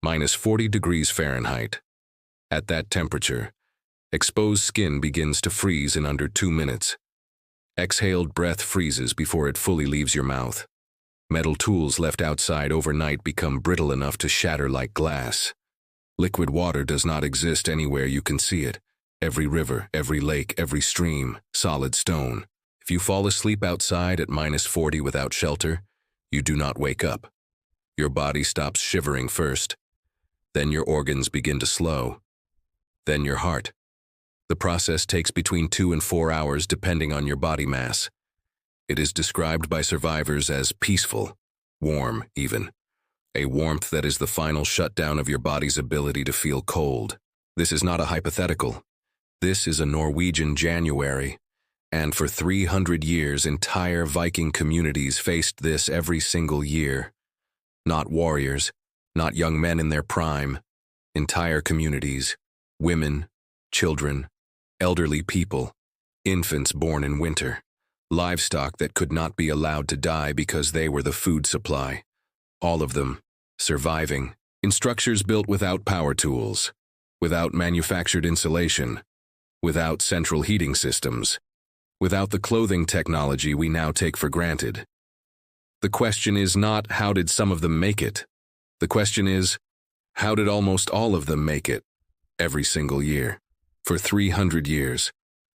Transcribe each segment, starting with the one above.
-40 degrees Fahrenheit. At that temperature, exposed skin begins to freeze in under 2 minutes. Exhaled breath freezes before it fully leaves your mouth. Metal tools left outside overnight become brittle enough to shatter like glass. Liquid water does not exist anywhere you can see it. Every river, every lake, every stream, solid stone. If you fall asleep outside at -40 without shelter, you do not wake up. Your body stops shivering first. Then your organs begin to slow. Then your heart. The process takes between 2 and 4 hours depending on your body mass. It is described by survivors as peaceful, warm even. A warmth that is the final shutdown of your body's ability to feel cold. This is not a hypothetical. This is a Norwegian January. And for 300 years, entire Viking communities faced this every single year. Not warriors, not young men in their prime. Entire communities, women, children, elderly people, infants born in winter, livestock that could not be allowed to die because they were the food supply. All of them, surviving, in structures built without power tools, without manufactured insulation, without central heating systems, without the clothing technology we now take for granted. The question is not, how did some of them make it? The question is, how did almost all of them make it? Every single year. For 300 years.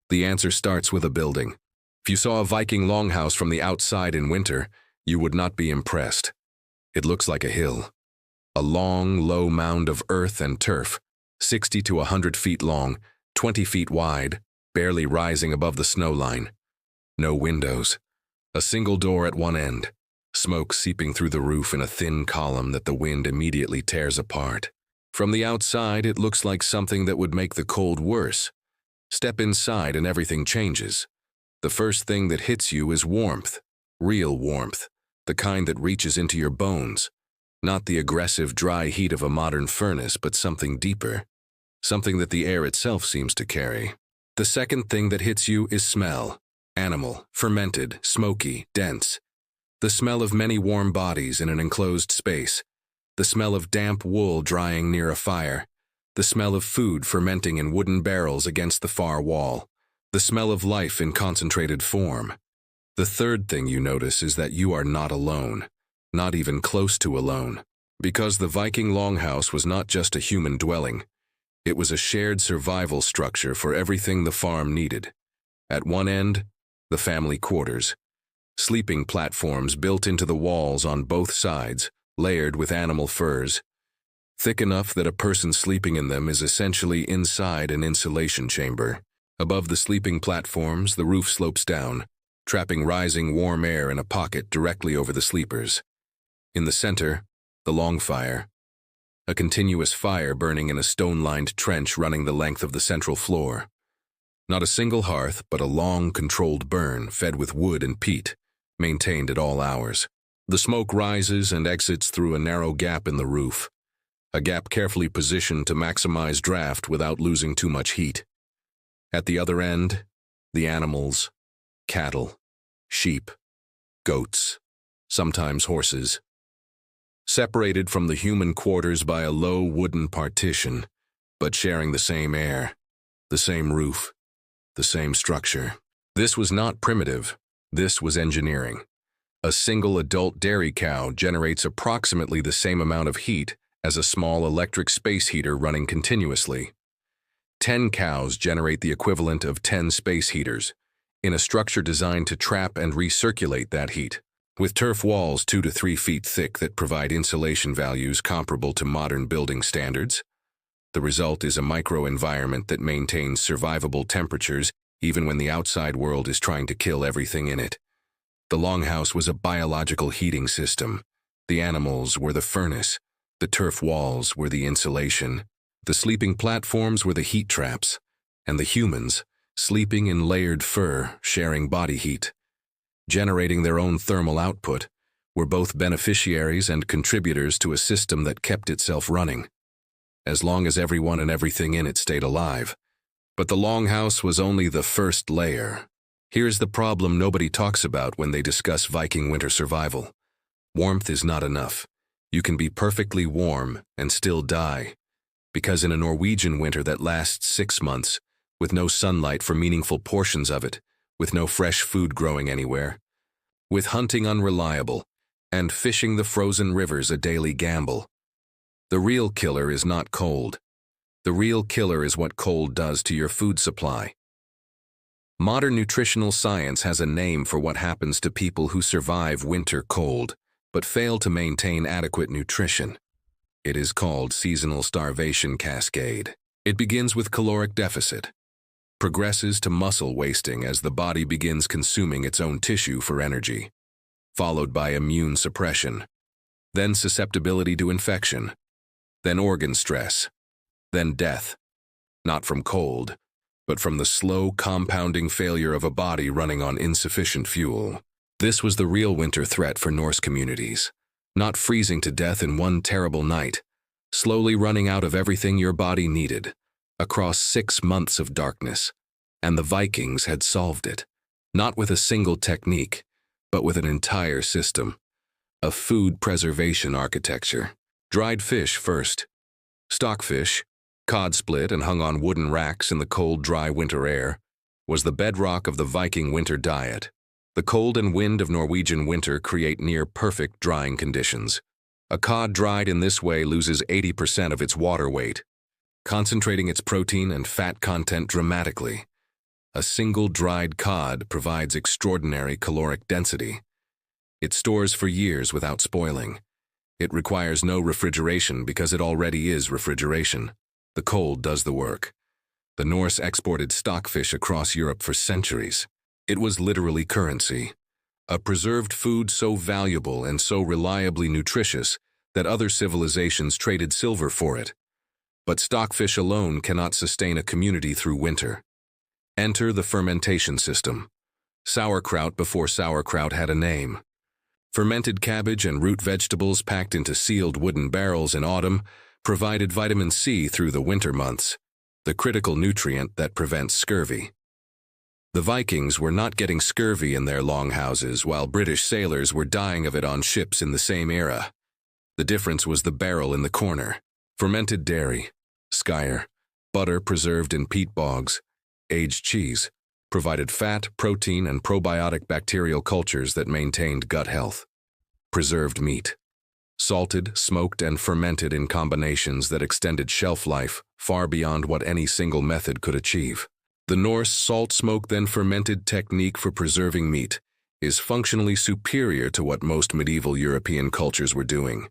The answer starts with a building. If you saw a Viking longhouse from the outside in winter, you would not be impressed. It looks like a hill. A long, low mound of earth and turf, 60 to 100 feet long, 20 feet wide, barely rising above the snow line. No windows. A single door at one end. Smoke seeping through the roof in a thin column that the wind immediately tears apart. From the outside, it looks like something that would make the cold worse. Step inside and everything changes. The first thing that hits you is warmth. Real warmth. The kind that reaches into your bones. Not the aggressive, dry heat of a modern furnace, but something deeper. Something that the air itself seems to carry. The second thing that hits you is smell. Animal, fermented, smoky, dense. The smell of many warm bodies in an enclosed space. The smell of damp wool drying near a fire. The smell of food fermenting in wooden barrels against the far wall. The smell of life in concentrated form. The third thing you notice is that you are not alone. Not even close to alone. Because the Viking longhouse was not just a human dwelling. It was a shared survival structure for everything the farm needed. At one end, the family quarters. Sleeping platforms built into the walls on both sides, layered with animal furs. Thick enough that a person sleeping in them is essentially inside an insulation chamber. Above the sleeping platforms, the roof slopes down, trapping rising warm air in a pocket directly over the sleepers. In the center, the long fire. A continuous fire burning in a stone-lined trench running the length of the central floor. Not a single hearth, but a long, controlled burn fed with wood and peat, maintained at all hours. The smoke rises and exits through a narrow gap in the roof, a gap carefully positioned to maximize draft without losing too much heat. At the other end, the animals, cattle, sheep, goats, sometimes horses. Separated from the human quarters by a low wooden partition, but sharing the same air, the same roof, the same structure. This was not primitive. This was engineering. A single adult dairy cow generates approximately the same amount of heat as a small electric space heater running continuously. 10 cows generate the equivalent of 10 space heaters, in a structure designed to trap and recirculate that heat. With turf walls 2 to 3 feet thick that provide insulation values comparable to modern building standards, the result is a microenvironment that maintains survivable temperatures even when the outside world is trying to kill everything in it. The longhouse was a biological heating system. The animals were the furnace. The turf walls were the insulation. The sleeping platforms were the heat traps. And the humans, sleeping in layered fur, sharing body heat, generating their own thermal output, were both beneficiaries and contributors to a system that kept itself running, as long as everyone and everything in it stayed alive. But the longhouse was only the first layer. Here's the problem nobody talks about when they discuss Viking winter survival. Warmth is not enough. You can be perfectly warm and still die, because in a Norwegian winter that lasts 6 months, with no sunlight for meaningful portions of it, with no fresh food growing anywhere, with hunting unreliable, and fishing the frozen rivers a daily gamble, the real killer is not cold. The real killer is what cold does to your food supply. Modern nutritional science has a name for what happens to people who survive winter cold, but fail to maintain adequate nutrition. It is called seasonal starvation cascade. It begins with caloric deficit, progresses to muscle wasting as the body begins consuming its own tissue for energy, followed by immune suppression, then susceptibility to infection, then organ stress, then death, not from cold, but from the slow compounding failure of a body running on insufficient fuel. This was the real winter threat for Norse communities, not freezing to death in one terrible night, slowly running out of everything your body needed, across 6 months of darkness. And the Vikings had solved it, not with a single technique, but with an entire system, a food preservation architecture. Dried fish first. Stockfish, cod split and hung on wooden racks in the cold, dry winter air, was the bedrock of the Viking winter diet. The cold and wind of Norwegian winter create near-perfect drying conditions. A cod dried in this way loses 80% of its water weight, concentrating its protein and fat content dramatically. A single dried cod provides extraordinary caloric density. It stores for years without spoiling. It requires no refrigeration because it already is refrigeration. The cold does the work. The Norse exported stockfish across Europe for centuries. It was literally currency, a preserved food so valuable and so reliably nutritious that other civilizations traded silver for it. But stockfish alone cannot sustain a community through winter. Enter the fermentation system. Sauerkraut before sauerkraut had a name. Fermented cabbage and root vegetables packed into sealed wooden barrels in autumn provided vitamin C through the winter months, the critical nutrient that prevents scurvy. The Vikings were not getting scurvy in their longhouses while British sailors were dying of it on ships in the same era. The difference was the barrel in the corner. Fermented dairy, skyr, butter preserved in peat bogs, aged cheese, provided fat, protein, and probiotic bacterial cultures that maintained gut health. Preserved meat, salted, smoked, and fermented in combinations that extended shelf life far beyond what any single method could achieve. The Norse salt, smoke, then fermented technique for preserving meat is functionally superior to what most medieval European cultures were doing.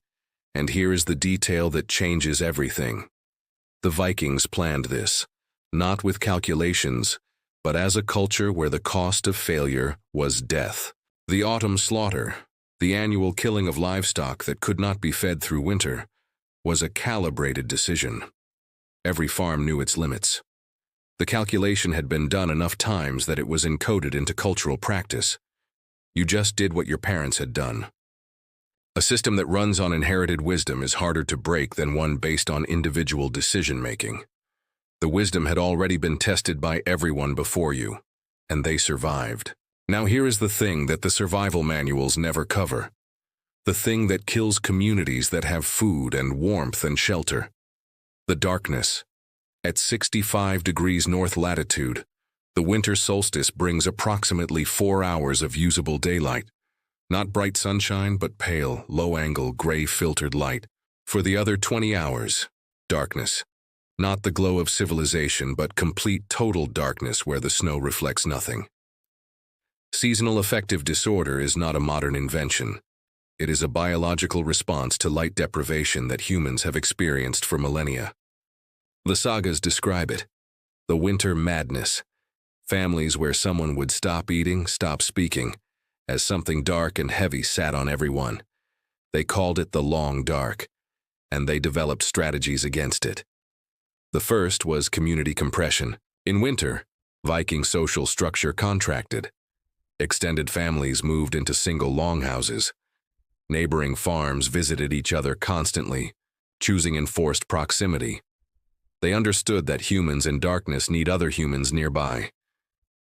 And here is the detail that changes everything. The Vikings planned this, not with calculations, but as a culture where the cost of failure was death. The autumn slaughter, the annual killing of livestock that could not be fed through winter, was a calibrated decision. Every farm knew its limits. The calculation had been done enough times that it was encoded into cultural practice. You just did what your parents had done. A system that runs on inherited wisdom is harder to break than one based on individual decision-making. The wisdom had already been tested by everyone before you, and they survived. Now here is the thing that the survival manuals never cover. The thing that kills communities that have food and warmth and shelter. The darkness. At 65 degrees north latitude, the winter solstice brings approximately 4 hours of usable daylight. Not bright sunshine, but pale, low-angle, gray-filtered light. For the other 20 hours, darkness. Not the glow of civilization, but complete total darkness where the snow reflects nothing. Seasonal affective disorder is not a modern invention. It is a biological response to light deprivation that humans have experienced for millennia. The sagas describe it. The winter madness. Families where someone would stop eating, stop speaking, as something dark and heavy sat on everyone. They called it the long dark, and they developed strategies against it. The first was community compression. In winter, Viking social structure contracted. Extended families moved into single longhouses. Neighboring farms visited each other constantly, choosing enforced proximity. They understood that humans in darkness need other humans nearby.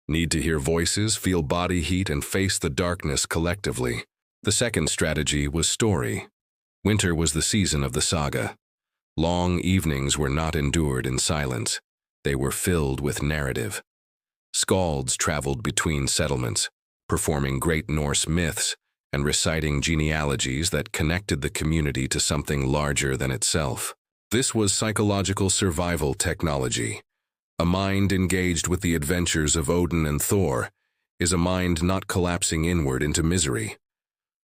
Need to hear voices, feel body heat, and face the darkness collectively. The second strategy was story. Winter was the season of the saga. Long evenings were not endured in silence. They were filled with narrative. Skalds traveled between settlements, performing great Norse myths and reciting genealogies that connected the community to something larger than itself. This was psychological survival technology. A mind engaged with the adventures of Odin and Thor is a mind not collapsing inward into misery.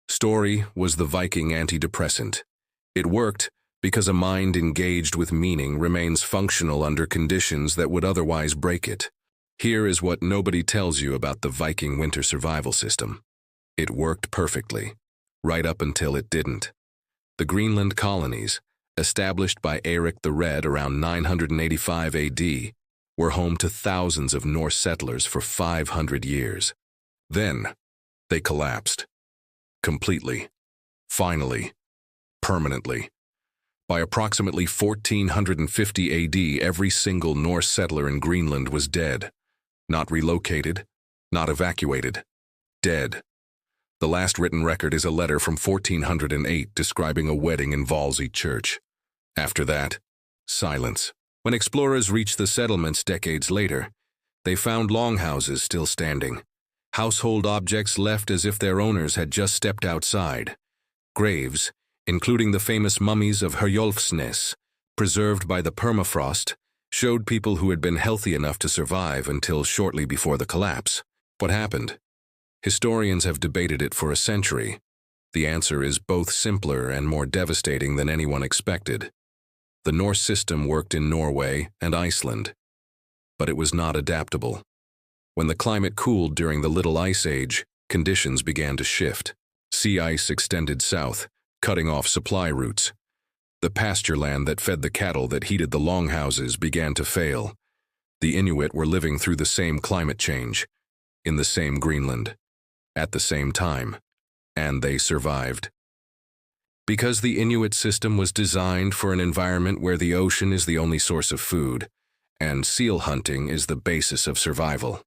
Story was the Viking antidepressant. It worked because a mind engaged with meaning remains functional under conditions that would otherwise break it. Here is what nobody tells you about the Viking winter survival system. It worked perfectly, right up until it didn't. The Greenland colonies, established by Eric the Red around 985 AD, were home to thousands of Norse settlers for 500 years. Then, they collapsed. Completely. Finally. Permanently. By approximately 1450 AD, every single Norse settler in Greenland was dead. Not relocated, not evacuated. Dead. The last written record is a letter from 1408 describing a wedding in Valsey Church. After that, silence. When explorers reached the settlements decades later, they found longhouses still standing. Household objects left as if their owners had just stepped outside. Graves, including the famous mummies of Herjolfsnes, preserved by the permafrost, showed people who had been healthy enough to survive until shortly before the collapse. What happened? Historians have debated it for a century. The answer is both simpler and more devastating than anyone expected. The Norse system worked in Norway and Iceland, but it was not adaptable. When the climate cooled during the Little Ice Age, conditions began to shift. Sea ice extended south, cutting off supply routes. The pasture land that fed the cattle that heated the longhouses began to fail. The Inuit were living through the same climate change, in the same Greenland, at the same time, and they survived. Because the Inuit system was designed for an environment where the ocean is the only source of food, and seal hunting is the basis of survival.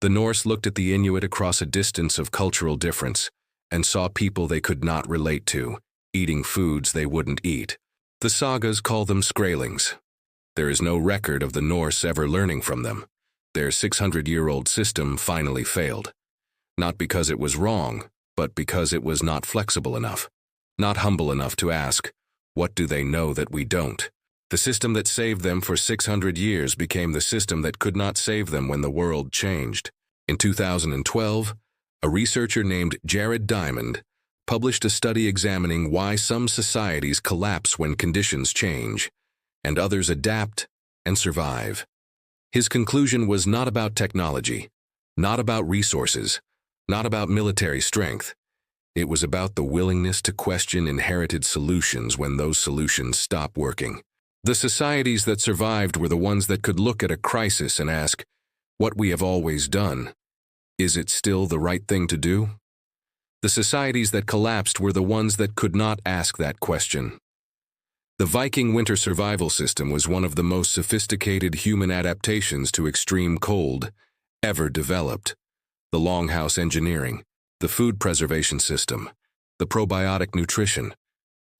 The Norse looked at the Inuit across a distance of cultural difference and saw people they could not relate to, eating foods they wouldn't eat. The sagas call them Skraelings. There is no record of the Norse ever learning from them. Their 600-year-old system finally failed. Not because it was wrong, but because it was not flexible enough. Not humble enough to ask, what do they know that we don't? The system that saved them for 600 years became the system that could not save them when the world changed. In 2012, a researcher named Jared Diamond published a study examining why some societies collapse when conditions change, and others adapt and survive. His conclusion was not about technology, not about resources, not about military strength. It was about the willingness to question inherited solutions when those solutions stop working. The societies that survived were the ones that could look at a crisis and ask, what we have always done, is it still the right thing to do? The societies that collapsed were the ones that could not ask that question. The Viking winter survival system was one of the most sophisticated human adaptations to extreme cold ever developed. The longhouse engineering, the food preservation system, the probiotic nutrition,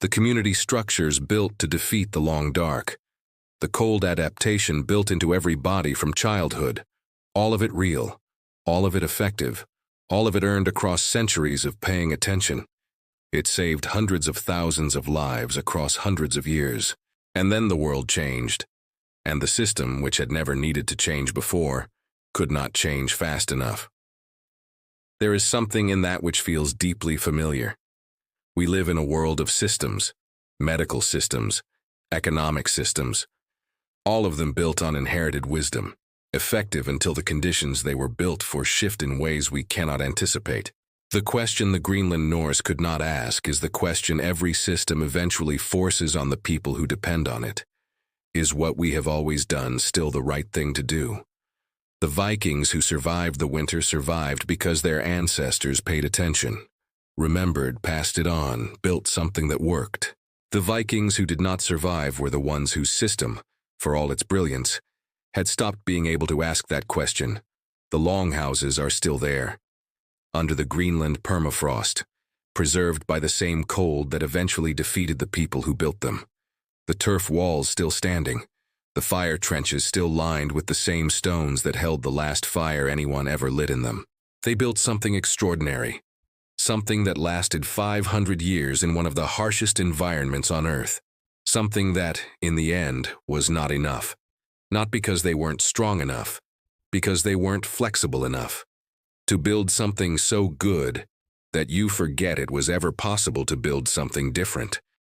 the community structures built to defeat the long dark, the cold adaptation built into every body from childhood, all of it real, all of it effective, all of it earned across centuries of paying attention. It saved hundreds of thousands of lives across hundreds of years. And then the world changed, and the system, which had never needed to change before, could not change fast enough. There is something in that which feels deeply familiar. We live in a world of systems, medical systems, economic systems, all of them built on inherited wisdom, effective until the conditions they were built for shift in ways we cannot anticipate. The question the Greenland Norse could not ask is the question every system eventually forces on the people who depend on it. Is what we have always done still the right thing to do? The Vikings who survived the winter survived because their ancestors paid attention, remembered, passed it on, built something that worked. The Vikings who did not survive were the ones whose system, for all its brilliance, had stopped being able to ask that question. The longhouses are still there, under the Greenland permafrost, preserved by the same cold that eventually defeated the people who built them. The turf walls still standing, the fire trenches still lined with the same stones that held the last fire anyone ever lit in them. They built something extraordinary, something that lasted 500 years in one of the harshest environments on Earth. Something that, in the end, was not enough. Not because they weren't strong enough, because they weren't flexible enough. To build something so good that you forget it was ever possible to build something different.